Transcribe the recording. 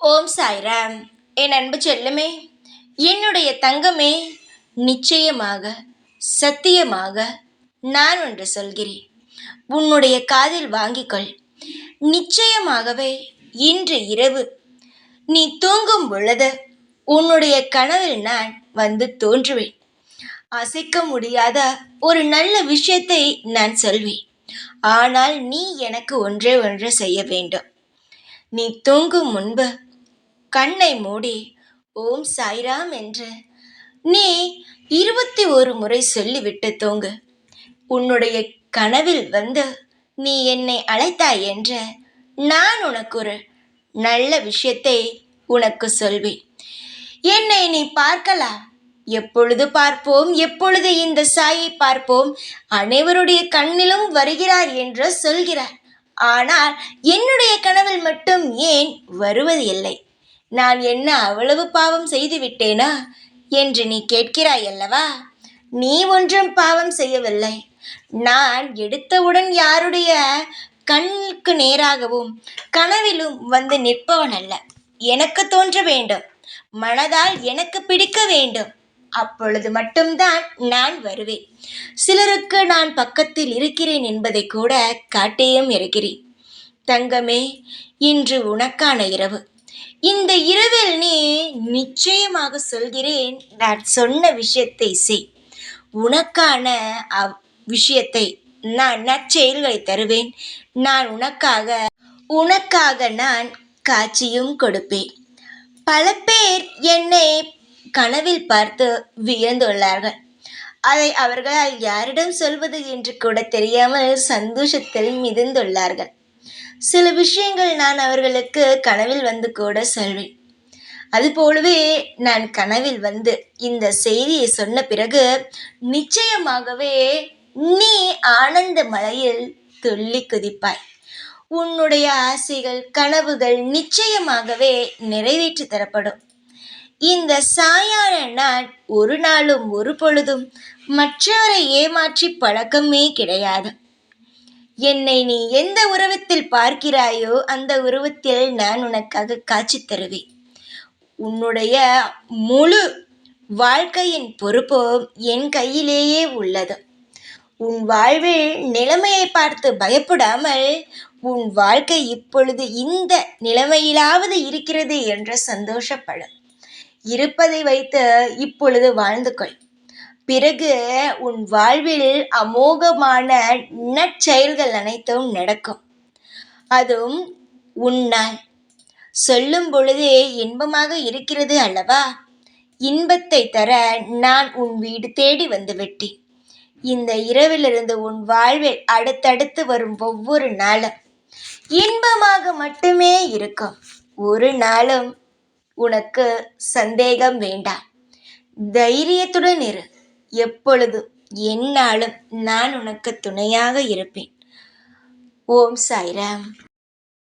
ஓம் சாய்ராம். என் அன்பு செல்லமே, என்னுடைய தங்கமே, நிச்சயமாக சத்தியமாக நான் ஒன்று சொல்கிறேன், உன்னுடைய காதில் வாங்கிக்கொள். நிச்சயமாகவே இன்று இரவு நீ தூங்கும் பொழுது உன்னுடைய கனவில் நான் வந்து தோன்றுவேன். அசைக்க முடியாத ஒரு நல்ல விஷயத்தை நான் சொல்வேன். ஆனால் நீ எனக்கு ஒன்றே ஒன்று செய்ய வேண்டும். நீ தூங்கும் முன்பு கண்ணை மூடி ஓம் சாய்ராம் என்று நீ 21 முறை சொல்லிவிட்டு தூங்கு. உன்னுடைய கனவில் வந்து நீ என்னை அழைத்தாய் என்று நான் உனக்கு ஒரு நல்ல விஷயத்தை உனக்கு சொல்வேன். என்னை நீ பார்க்கலாம். எப்பொழுது பார்ப்போம், எப்பொழுது இந்த சாயை பார்ப்போம், அனைவருடைய கண்ணிலும் வருகிறார் என்று சொல்கிறார். ஆனால் என்னுடைய கனவில் மட்டும் ஏன் வருவது இல்லை? நான் என்ன அவ்வளவு பாவம் செய்து விட்டேனா என்று நீ கேட்கிறாய் அல்லவா? நீ ஒன்றும் பாவம் செய்யவில்லை. நான் எடுத்தவுடன் யாருடைய கண்ணுக்கு நேராகவும் கனவிலும் வந்து நிற்பவன் அல்ல. எனக்கு தோன்ற வேண்டும், மனதால் எனக்கு பிடிக்க வேண்டும், அப்பொழுது மட்டும்தான் நான் வருவேன். சிலருக்கு நான் பக்கத்தில் இருக்கிறேன் என்பதை கூட காட்டியும் இருக்கிறேன். தங்கமே, இன்று உனக்கான இரவு. இந்த இரவில் நீ நிச்சயமாக சொல்கிறேன், நான் சொன்ன விஷயத்தை செய். உனக்கான விஷயத்தை நான் நற்செயல்களை தருவேன். நான் உனக்காக நான் காட்சியும் கொடுப்பேன். பல பேர் என்னை கனவில் பார்த்து வியந்துள்ளார்கள். அதை அவர்களால் யாரிடம் சொல்வது என்று கூட தெரியாமல் சந்தோஷத்தில் மிதந்துள்ளார்கள். சில விஷயங்கள் நான் அவர்களுக்கு கனவில் வந்து கூட சொல்வேன். அதுபோலவே நான் கனவில் வந்து இந்த செய்தியை சொன்ன பிறகு நிச்சயமாகவே நீ ஆனந்த மலையில் துள்ளி குதிப்பாய். உன்னுடைய ஆசைகள், கனவுகள் நிச்சயமாகவே நிறைவேற்றி தரப்படும். இந்த சாயான நான் ஒரு நாளும் ஒரு பொழுதும் மற்றவரை ஏமாற்றி பழக்கமே கிடையாது. என்னை நீ எந்த உருவத்தில் பார்க்கிறாயோ அந்த உருவத்தில் நான் உனக்காக காட்சி தருவேன். உன்னுடைய முழு வாழ்க்கையின் பொறுப்பு என் கையிலேயே உள்ளது. உன் வாழ்வில் நிலைமையை பார்த்து பயப்படாமல், உன் வாழ்க்கை இப்பொழுது இந்த நிலைமையிலாவது இருக்கிறது என்று சந்தோஷப்படு. இருப்பதை வைத்து இப்பொழுது வாழ்ந்து கொள். பிறகு உன் வாழ்வில் அமோகமான நற்செயல்கள் அனைத்தும் நடக்கும். அதுவும் உன்னால் சொல்லும் பொழுதே இன்பமாக இருக்கிறது அல்லவா? இன்பத்தை தர நான் உன் வீடு தேடி வந்து விட்டேன். இந்த இரவிலிருந்து உன் வாழ்வில் அடுத்தடுத்து வரும் ஒவ்வொரு நாளும் இன்பமாக மட்டுமே இருக்கும். ஒரு நாளும் உனக்கு சந்தேகம் வேண்டாம். தைரியத்துடன் இரு. எப்பொழுதும் எந்நாளும் நான் உனக்கு துணையாக இருப்பேன். ஓம் சாய்ராம்.